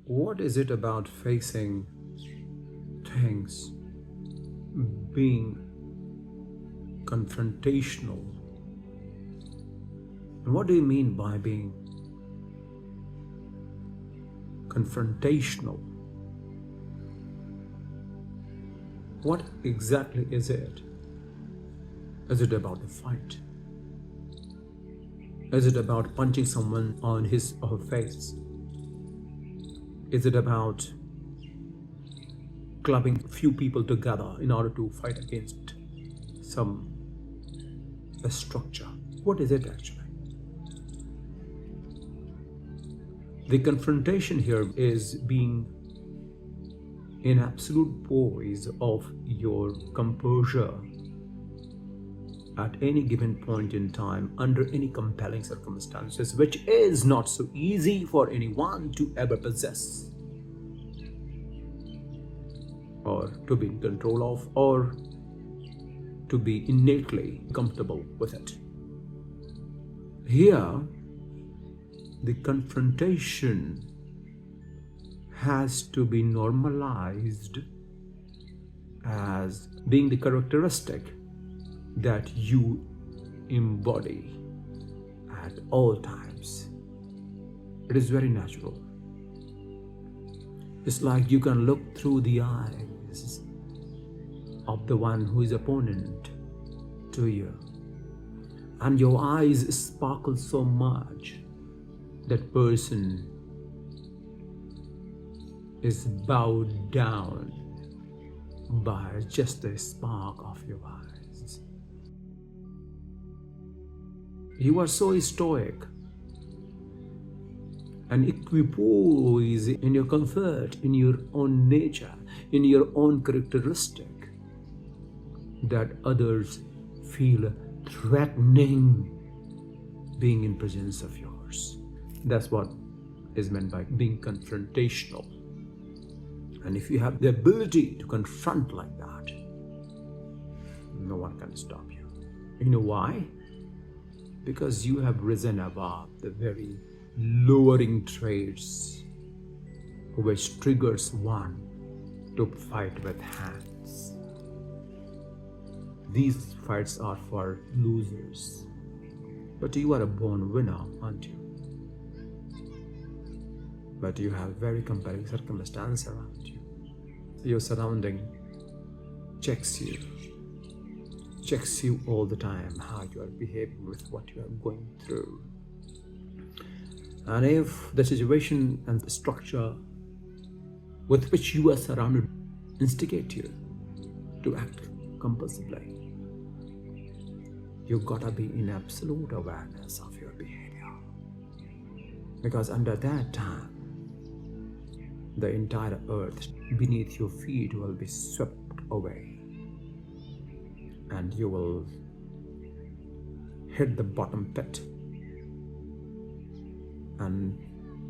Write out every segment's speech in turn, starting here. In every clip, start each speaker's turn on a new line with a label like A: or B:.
A: What is it about facing things, being confrontational? And what do you mean by being confrontational? What exactly is it? Is it about a fight? Is it about punching someone on his or her face? Is it about clubbing few people together in order to fight against some structure? What is it actually? The confrontation here is being in absolute poise of your composure at any given point in time under any compelling circumstances, which is not so easy for anyone to ever possess or to be in control of or to be innately comfortable with it. Here, the confrontation has to be normalized as being the characteristic that you embody at all times. It is very natural. It's like you can look through the eyes of the one who is opponent to you, and your eyes sparkle so much that person is bowed down by just the spark of your eyes. You are so stoic and equipoise in your comfort, in your own nature, in your own characteristic, that others feel threatening being in presence of yours. That's what is meant by being confrontational. And if you have the ability to confront like that, no one can stop you. You know why? Because you have risen above the very lowering traits which triggers one to fight with hands. These fights are for losers. But you are a born winner, aren't you? But you have very compelling circumstance around you. Your surrounding checks you all the time, how you are behaving with what you are going through. And if the situation and the structure with which you are surrounded instigate you to act compulsively, you gotta be in absolute awareness of your behavior. Because under that time, the entire earth beneath your feet will be swept away, and you will hit the bottom pit and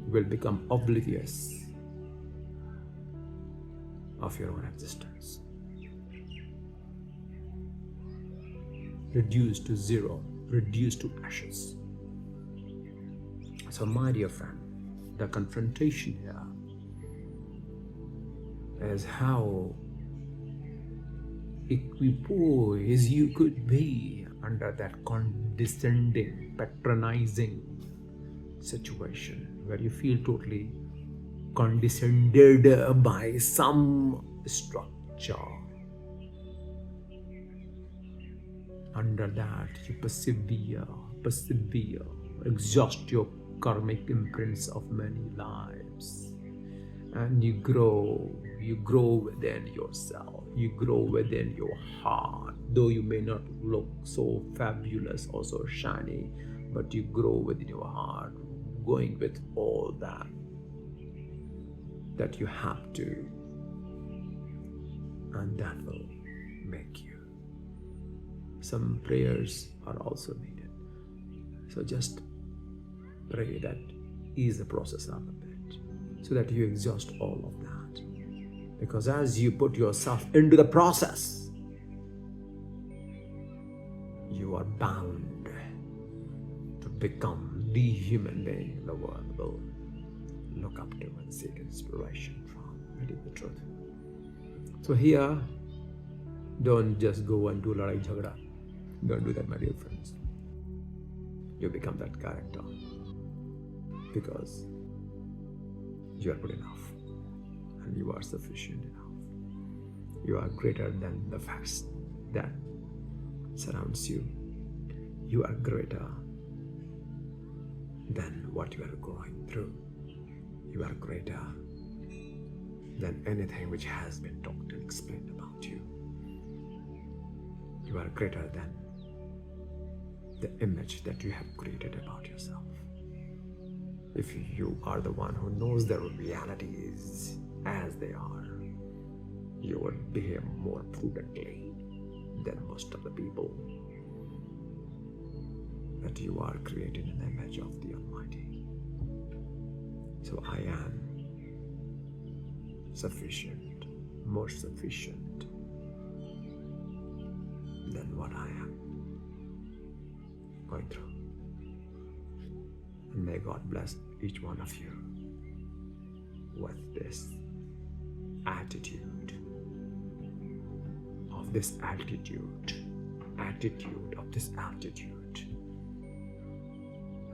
A: will become oblivious of your own existence. Reduced to zero, reduced to ashes. So my dear friend, the confrontation here is how equipoise you could be under that condescending, patronizing situation where you feel totally condescended by some structure. Under that, you persevere, exhaust your karmic imprints of many lives, and you grow within yourself, you grow within your heart. Though you may not look so fabulous or so shiny, but you grow within your heart, going with all that you have to, and that will make you. Some prayers are also needed, so just pray that ease the process up a bit so that you exhaust all of that. Because as you put yourself into the process, you are bound to become the human being the world will look up to and seek inspiration from. It is the truth. So here, don't just go and do ladai jhagda. Don't do that, my dear friends. You become that character because you are good enough and you are sufficient enough. You are greater than the facts that surrounds you. You are greater than what you are going through. You are greater than anything which has been talked and explained about you. You are greater than the image that you have created about yourself. If you are the one who knows the realities as they are, you would behave more prudently than most of the people, that you are created in the image of the Almighty. So I am sufficient, more sufficient than what I am going through. And may God bless each one of you with this attitude of this altitude, of this altitude,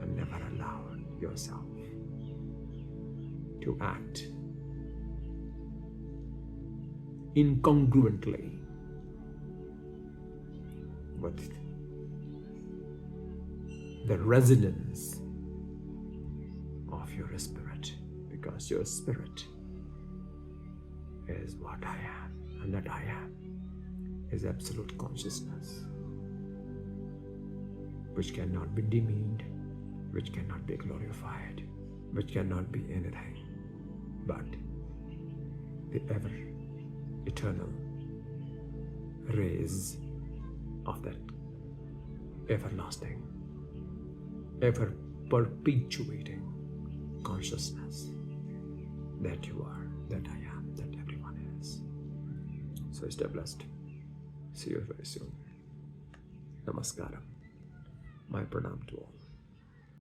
A: and never allow yourself to act incongruently with the resonance of your spirit, because your spirit is what I am, and that I am is absolute consciousness, which cannot be demeaned, which cannot be glorified, which cannot be anything but the ever eternal rays of that everlasting, ever perpetuating consciousness that you are, that I am, that everyone is. So stay blessed. See you very soon. Namaskaram. My pranam to all.